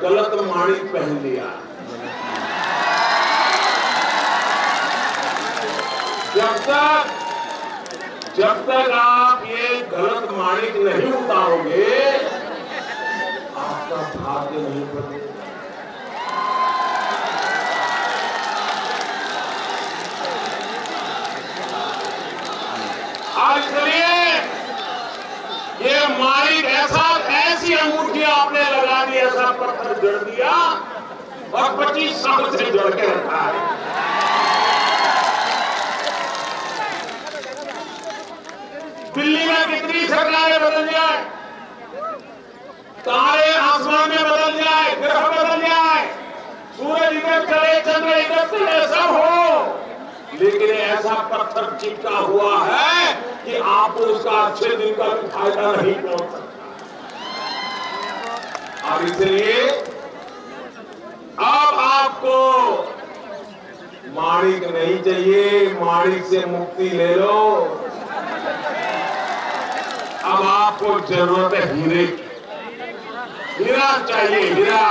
गलत माणिक पहन लिया। जब तक आप ये गलत माणिक नहीं उतारोगे, आपका भाग्य नहीं बदलेगा। आज चलिए, ये माणिक ऐसी अंगूठी आपने लगा दी, ऐसा पत्थर जड़ दिया और 25 साल से जड़ के रखा है। दिल्ली में कितनी सरकारें बदल जाए, तारे आसमान में बदल जाए, ग्रह बदल जाए, सूरज इधर चले, चंद्र इधर चले, सब हो, लेकिन ऐसा पत्थर चिपका हुआ है कि आपको उसका अच्छे दिन का भी फायदा नहीं पहुंच सकता। और इसलिए अब आपको माणिक नहीं चाहिए, माणिक से मुक्ति ले लो। अब आपको जरूरत है हीरे की। हीरा चाहिए, हीरा।